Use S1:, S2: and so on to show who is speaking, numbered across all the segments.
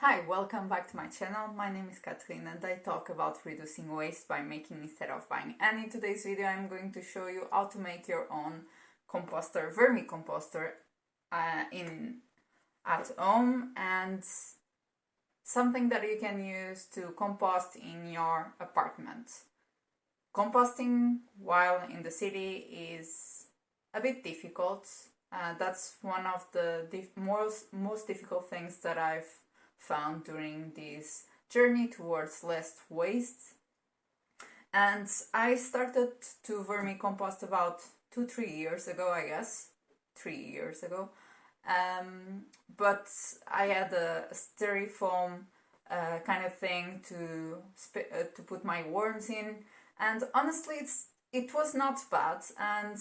S1: Hi, welcome back to my channel. My name is Catherine and I talk about reducing waste by making instead of buying. And in today's video I'm going to show you how to make your own composter, vermicomposter at home, and something that you can use to compost in your apartment. Composting while in the city is a bit difficult. That's one of the most difficult things that I've found during this journey towards less waste. And I started to vermicompost about 2-3 years ago, I guess. 3 years ago. But I had a styrofoam kind of thing to put my worms in, and honestly it was not bad and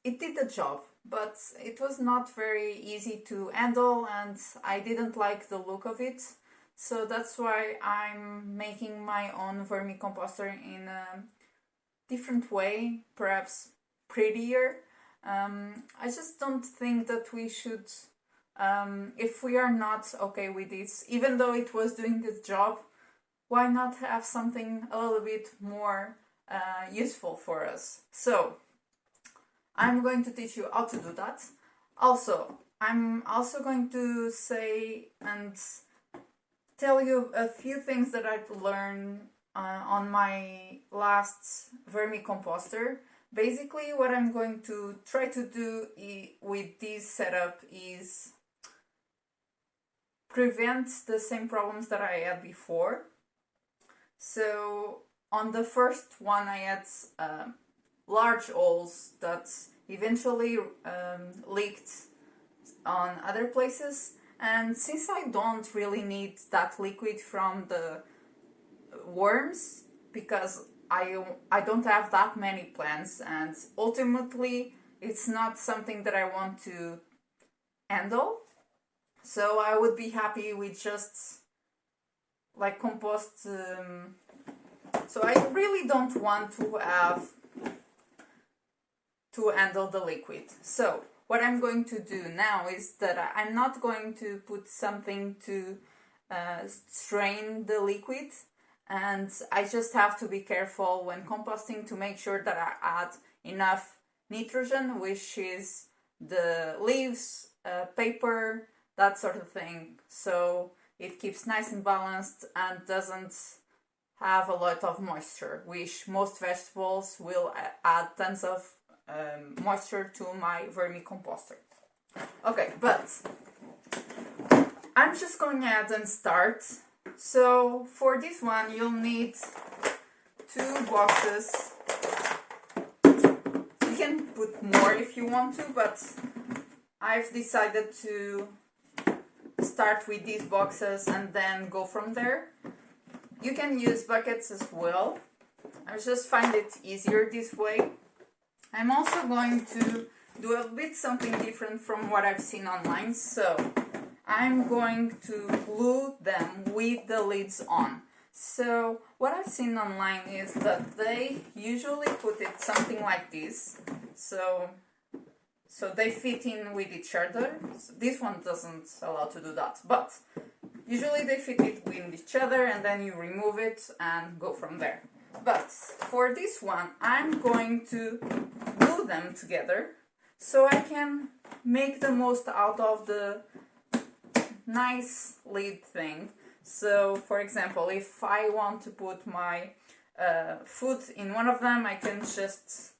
S1: it did the job, but it was not very easy to handle and I didn't like the look of it. So that's why I'm making my own vermicomposter in a different way, perhaps prettier. I just don't think that we should, if we are not okay with this, even though it was doing the job, why not have something a little bit more useful for us? So I'm going to teach you how to do that. Also, I'm also going to say and tell you a few things that I've learned on my last vermicomposter. Basically, what I'm going to try to do with this setup is prevent the same problems that I had before. So on the first one I had large holes that eventually leaked on other places, and since I don't really need that liquid from the worms because I don't have that many plants, and ultimately it's not something that I want to handle, so I would be happy with just like compost. So I really don't want to handle the liquid. So what I'm going to do now is that I'm not going to put something to strain the liquid, and I just have to be careful when composting to make sure that I add enough nitrogen, which is the leaves, paper, that sort of thing, so it keeps nice and balanced and doesn't have a lot of moisture, which most vegetables will add tons of moisture to my vermicomposter. Okay, but I'm just going ahead and start. So for this one you'll need 2 boxes. You can put more if you want to, but I've decided to start with these boxes and then go from there. You can use buckets as well. I just find it easier this way. I'm also going to do a bit something different from what I've seen online, so I'm going to glue them with the lids on. So what I've seen online is that they usually put it something like this, so they fit in with each other. So this one doesn't allow to do that, but usually they fit it with each other and then you remove it and go from there. But for this one I'm going to glue them together so I can make the most out of the nice lid thing. So for example, if I want to put my food in one of them, I can just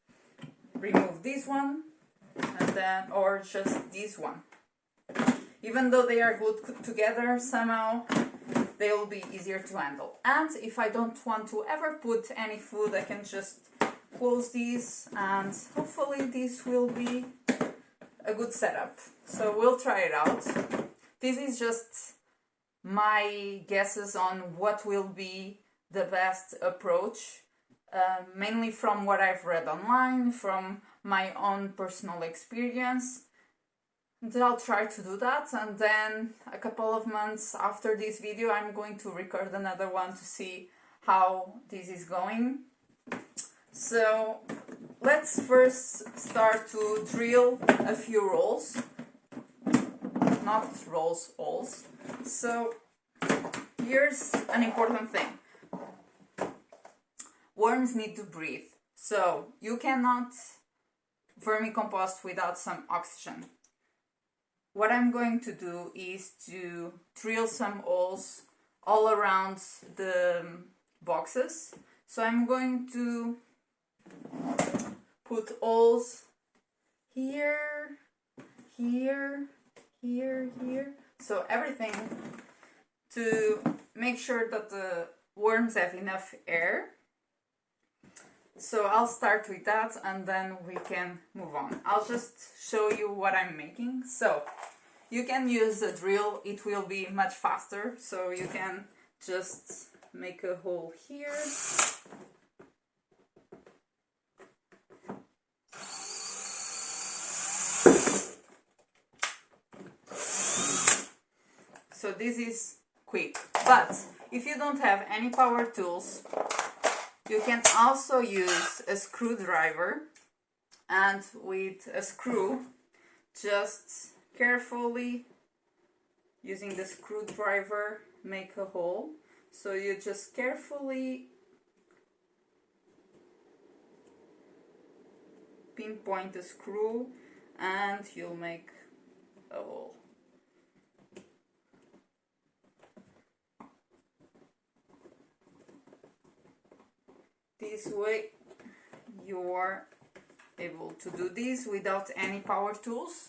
S1: remove this one and then, or just this one. Even though they are glued together, somehow they will be easier to handle. And if I don't want to ever put any food, I can just close these and hopefully this will be a good setup. So we'll try it out. This is just my guesses on what will be the best approach, mainly from what I've read online, from my own personal experience. And I'll try to do that, and then a couple of months after this video I'm going to record another one to see how this is going. So let's first start to drill a few holes. not rolls holes. So here's an important thing. Worms need to breathe, so you cannot vermicompost without some oxygen. What I'm going to do is to drill some holes all around the boxes. So I'm going to put holes here, here, here, here. So everything to make sure that the worms have enough air. So I'll start with that and then we can move on. I'll just show you what I'm making. So you can use a drill, it will be much faster. So you can just make a hole here. So this is quick, but if you don't have any power tools, you can also use a screwdriver, and with a screw, just carefully using the screwdriver make a hole. So you just carefully pinpoint the screw and you'll make a hole. This way you are able to do this without any power tools.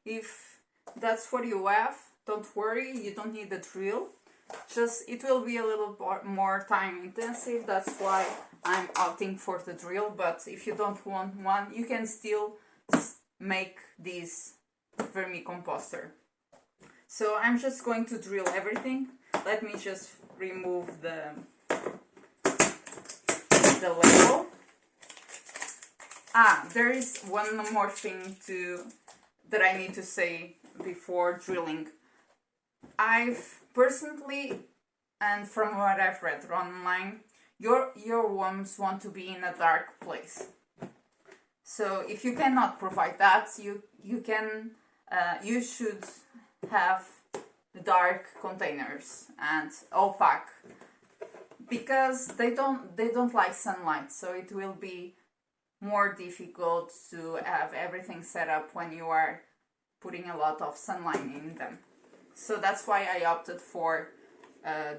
S1: If that's what you have, don't worry, you don't need a drill. Just it will be a little more time intensive, that's why I'm opting for the drill. But if you don't want one, you can still make this vermicomposter. So I'm just going to drill everything. Let me just remove the label. There is one more thing that I need to say before drilling. I've personally, and from what I've read online, your worms want to be in a dark place. So if you cannot provide that, you should have dark containers and opaque, because they don't like sunlight, so it will be more difficult to have everything set up when you are putting a lot of sunlight in them. So that's why I opted for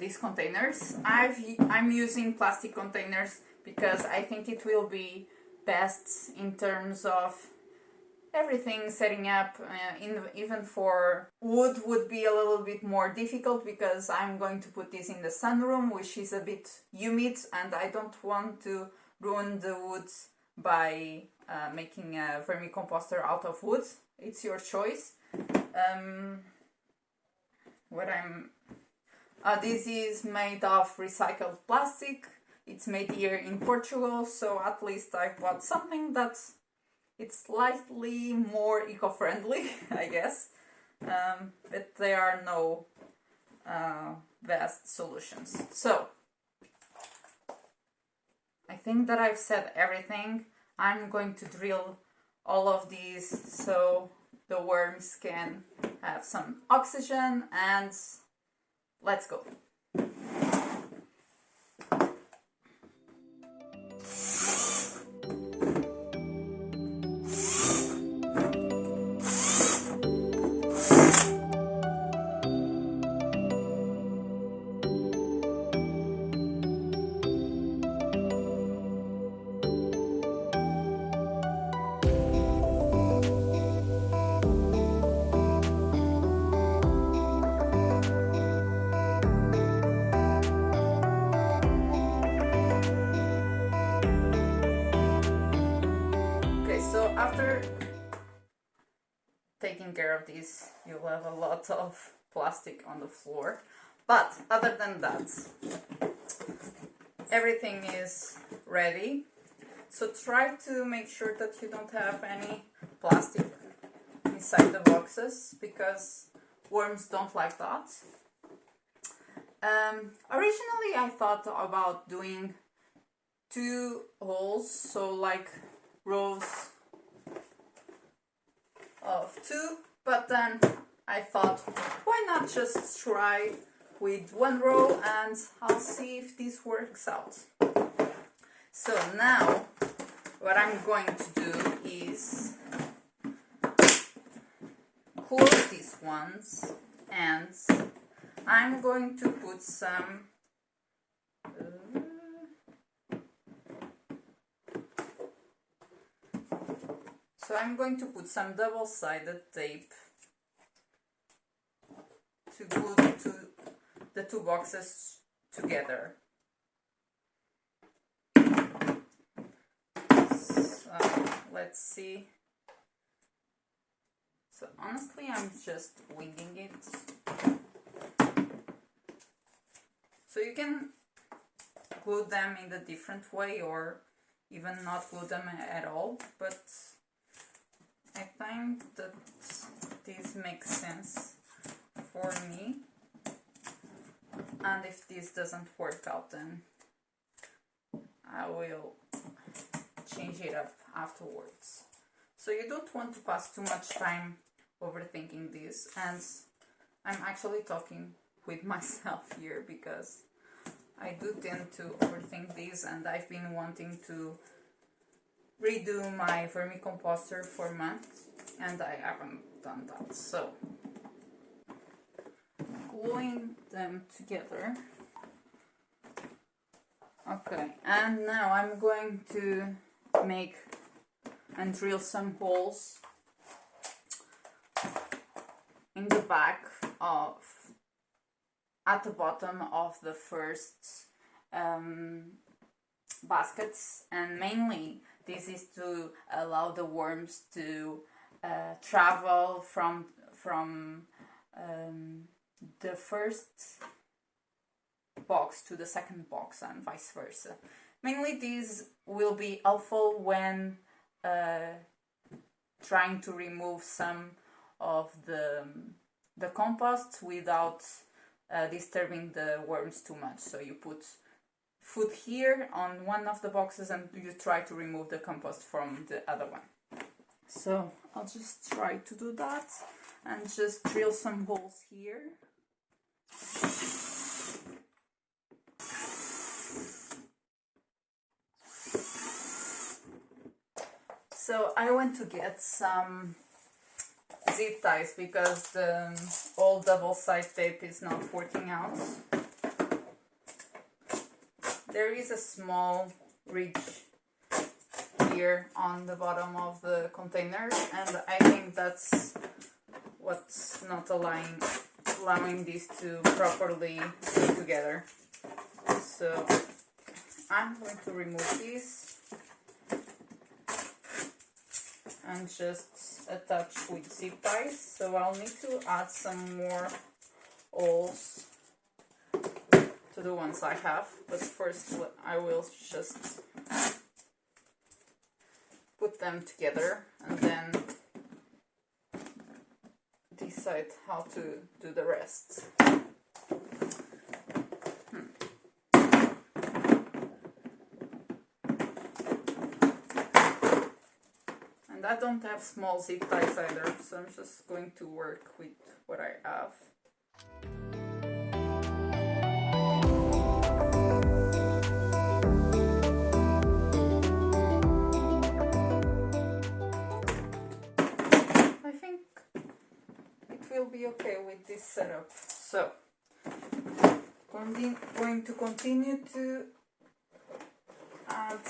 S1: these containers. I'm using plastic containers because I think it will be best in terms of everything setting up. Even for wood would be a little bit more difficult because I'm going to put this in the sunroom, which is a bit humid, and I don't want to ruin the wood by making a vermicomposter out of wood. It's your choice. This is made of recycled plastic. It's made here in Portugal, so at least I bought something that's slightly more eco-friendly, I guess. But there are no best solutions. So I think that I've said everything. I'm going to drill all of these so the worms can have some oxygen, and let's go. So after taking care of this, you'll have a lot of plastic on the floor. But other than that, everything is ready. So try to make sure that you don't have any plastic inside the boxes, because worms don't like that. Originally I thought about doing 2 holes, so like rows of 2, but then I thought, why not just try with one row and I'll see if this works out. So now what I'm going to do is close these ones, and I'm going to put some double-sided tape to glue the two boxes together. So let's see. So honestly, I'm just winging it. So you can glue them in a different way or even not glue them at all, but I think that this makes sense for me. And if this doesn't work out, then I will change it up afterwards. So you don't want to pass too much time overthinking this, and I'm actually talking with myself here because I do tend to overthink these, and I've been wanting to redo my vermicomposter for months and I haven't done that. So gluing them together. Okay, and now I'm going to make and drill some holes in the back of, at the bottom of the first baskets, and mainly this is to allow the worms to travel from the first box to the second box and vice versa. Mainly these will be helpful when trying to remove some of the compost without disturbing the worms too much. So you put food here on one of the boxes and you try to remove the compost from the other one. So I'll just try to do that and just drill some holes here. So I went to get some zip ties because the old double-sided tape is not working out. There is a small ridge here on the bottom of the container, and I think that's what's not allowing these to properly stick together. So I'm going to remove this and just attach with zip ties. So I'll need to add some more holes to the ones I have, but first I will just put them together and then decide how to do the rest. And I don't have small zip ties either, so I'm just going to work with what I have. I think it will be okay with this setup. So I'm going to continue to add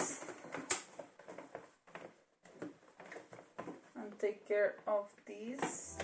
S1: and take care of these.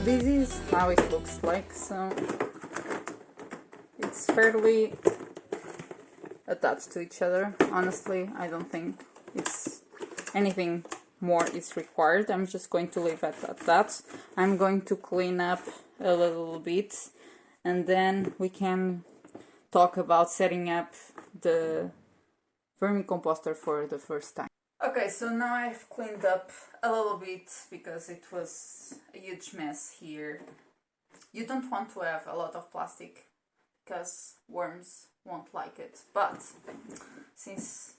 S1: this is how it looks like. So it's fairly attached to each other. Honestly, I don't think it's anything more is required. I'm just going to leave it at that. I'm going to clean up a little bit, and then we can talk about setting up the vermicomposter for the first time. Okay, so now I've cleaned up a little bit because it was a huge mess here. You don't want to have a lot of plastic because worms won't like it, but since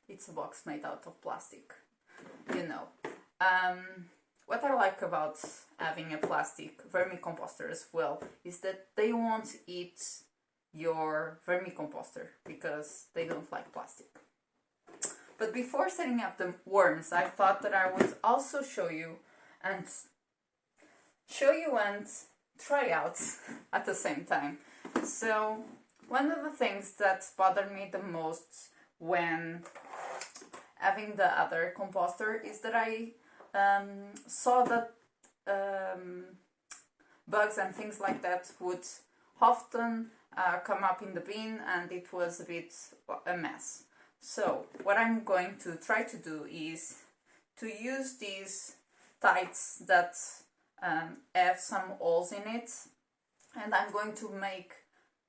S1: it's a box made out of plastic, you know. What I like about having a plastic vermicomposter as well is that they won't eat your vermicomposter because they don't like plastic. But before setting up the worms, I thought that I would also show you and try out at the same time. So one of the things that bothered me the most when having the other composter is that I saw that bugs and things like that would often come up in the bin, and it was a bit a mess. So what I'm going to try to do is to use these tights that have some holes in it, and I'm going to make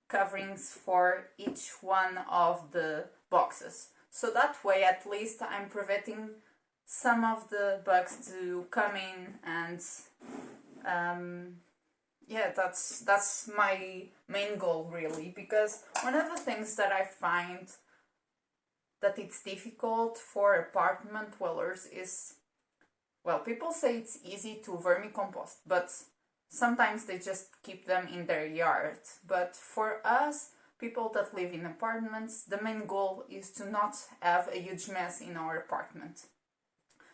S1: coverings for each one of the boxes. So that way at least I'm preventing some of the bugs to come in, and yeah, that's my main goal really, because one of the things that I find that it's difficult for apartment dwellers is, well, people say it's easy to vermicompost, but sometimes they just keep them in their yard. But for us, people that live in apartments, the main goal is to not have a huge mess in our apartment.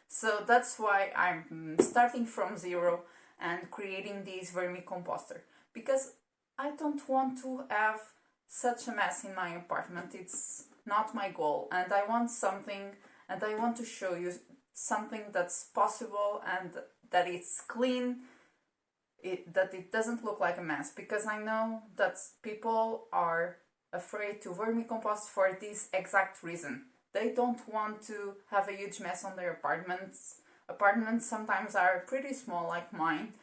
S1: So that's why I'm starting from zero and creating this vermicomposter, because I don't want to have such a mess in my apartment. It's not my goal, and I want something, and I want to show you something that's possible and that it's clean, that it doesn't look like a mess, because I know that people are afraid to vermicompost for this exact reason. They don't want to have a huge mess on their apartments. Apartments sometimes are pretty small like mine,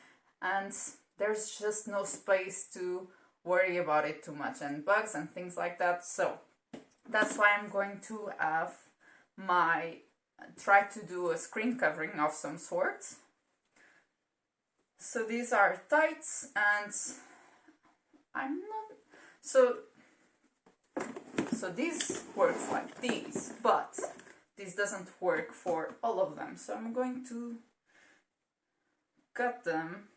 S1: and there's just no space to worry about it too much, and bugs and things like that. So that's why I'm going to have try to do a screen covering of some sort. So these are tights, and I'm not so this works like this, but this doesn't work for all of them. So I'm going to cut them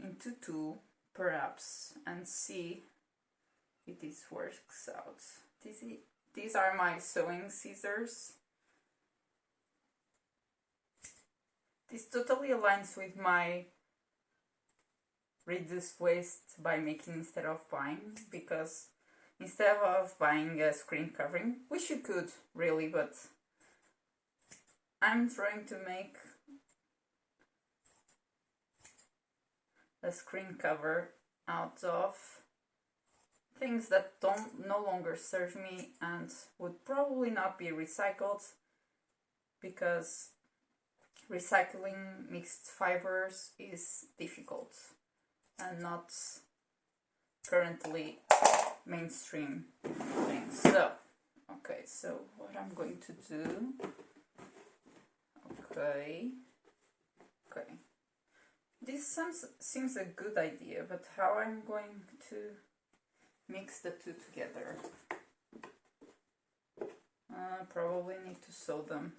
S1: into two perhaps and see if this works out. These are my sewing scissors. This totally aligns with my reduce waste by making instead of buying, because instead of buying a screen covering, which you could really, but I'm trying to make a screen cover out of things that no longer serve me and would probably not be recycled, because recycling mixed fibers is difficult and not currently mainstream thing. So, okay, so what I'm going to do, okay, this seems a good idea, but how I'm going to mix the two together? Probably need to sew them.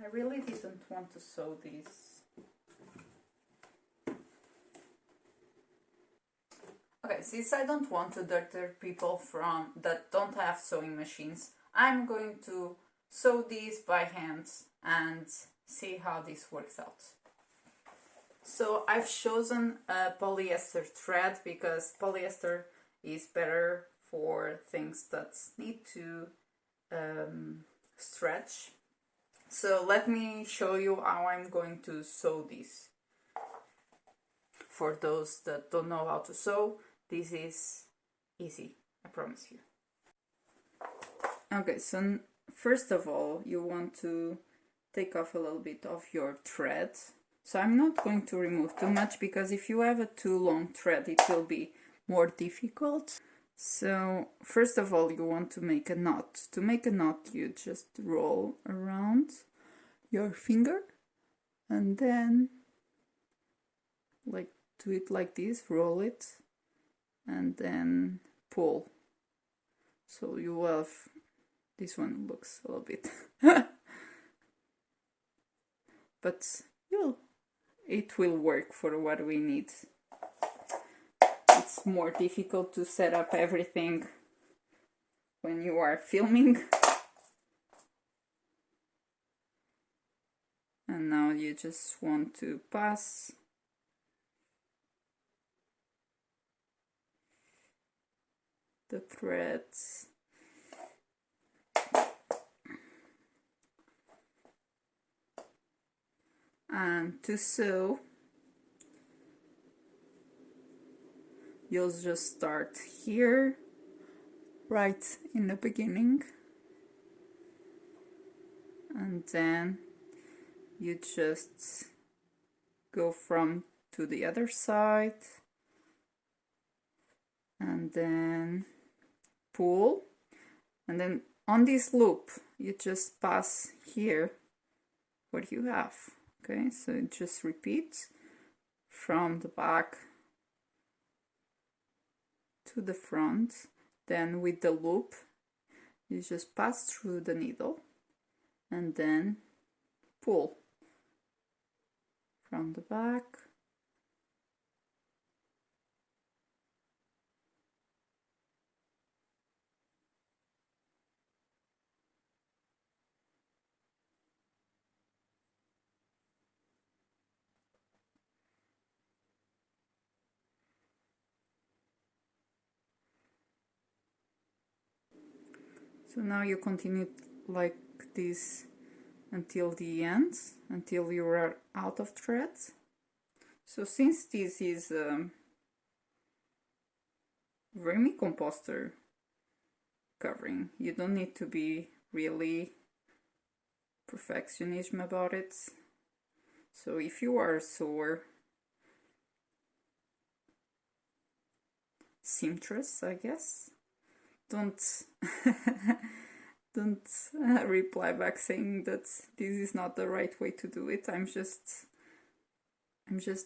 S1: I really didn't want to sew these. Okay, since I don't want to deter people that don't have sewing machines, I'm going to sew these by hand and see how this works out. So I've chosen a polyester thread because polyester is better for things that need to stretch. So let me show you how I'm going to sew this. For those that don't know how to sew, this is easy, I promise you. Okay, so first of all, you want to take off a little bit of your thread. So I'm not going to remove too much, because if you have a too long thread, it will be more difficult. So first of all, you want to make a knot. To make a knot, you just roll around your finger and then do it like this, roll it and then pull. So you have, this one looks a little bit but it will work for what we need. It's more difficult to set up everything when you are filming. And now you just want to pass the threads and to sew, you'll just start here, right in the beginning, and then you just go from to the other side and then pull, and then on this loop you just pass here what you have. Okay, so it just repeats from the back to the front. Then with the loop you just pass through the needle and then pull from the back So now you continue like this until the end, until you are out of thread. So since this is a vermicomposter covering, you don't need to be really perfectionism about it. So if you are a sewer seamstress, I guess, don't don't reply back saying that this is not the right way to do it. I'm just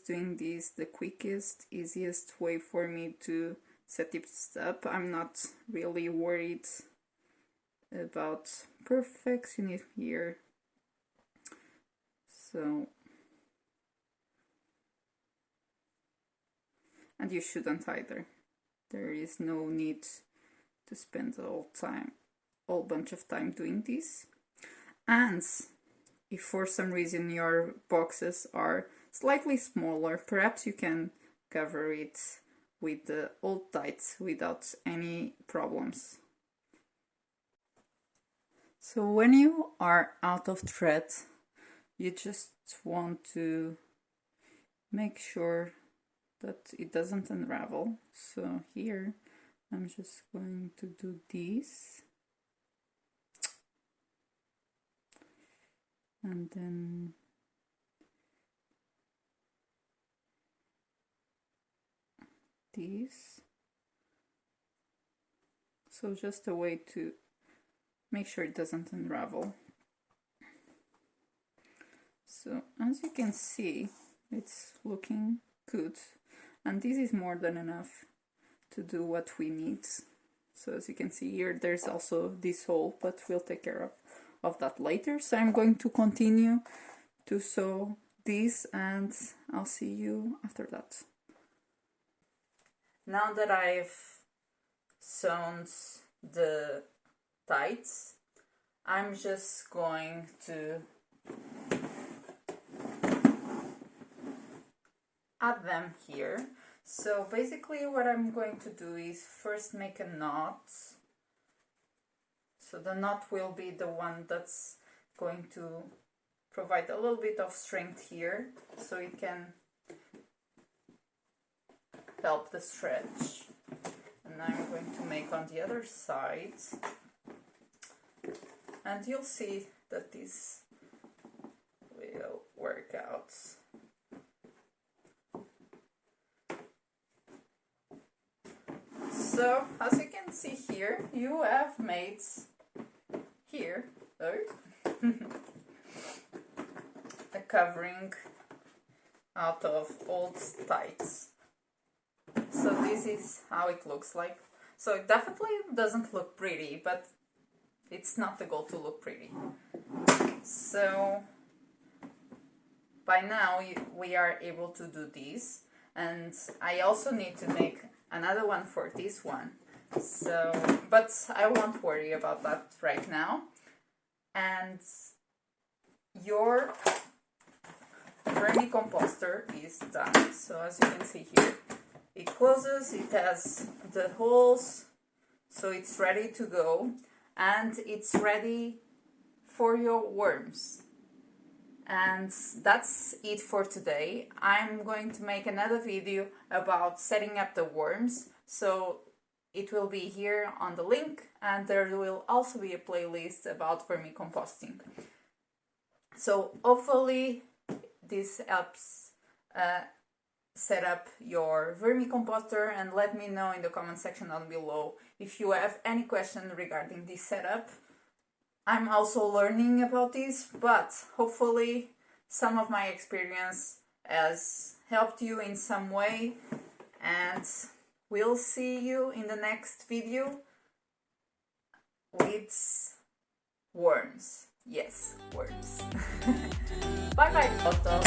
S1: doing this the quickest, easiest way for me to set it up. I'm not really worried about perfectionism here. So, and you shouldn't either. There is no need to spend whole bunch of time doing this. And if for some reason your boxes are slightly smaller, perhaps you can cover it with the old tights without any problems. So when you are out of thread, you just want to make sure that it doesn't unravel. So here I'm just going to do this, and then this. So just a way to make sure it doesn't unravel. So as you can see, it's looking good, and this is more than enough to do what we need. So as you can see here, there's also this hole, but we'll take care of that later. So I'm going to continue to sew this, and I'll see you after that. Now that I've sewn the tights, I'm just going to add them here. So basically what I'm going to do is first make a knot. So the knot will be the one that's going to provide a little bit of strength here, so it can help the stretch. And I'm going to make on the other side, and you'll see that this will work out. So, as you can see here, you have made here a covering out of old tights. So this is how it looks like. So it definitely doesn't look pretty, but it's not the goal to look pretty. So by now we are able to do this, and I also need to make another one for this one. So, but I won't worry about that right now. And your vermicomposter is done. So as you can see here, it closes, it has the holes, so it's ready to go, and it's ready for your worms. And that's it for today. I'm going to make another video about setting up the worms, so it will be here on the link, and there will also be a playlist about vermicomposting. So hopefully this helps set up your vermicomposter, and let me know in the comment section down below if you have any question regarding this setup. I'm also learning about this, but hopefully some of my experience has helped you in some way, and we'll see you in the next video with worms. Yes, worms. Bye bye, Otto.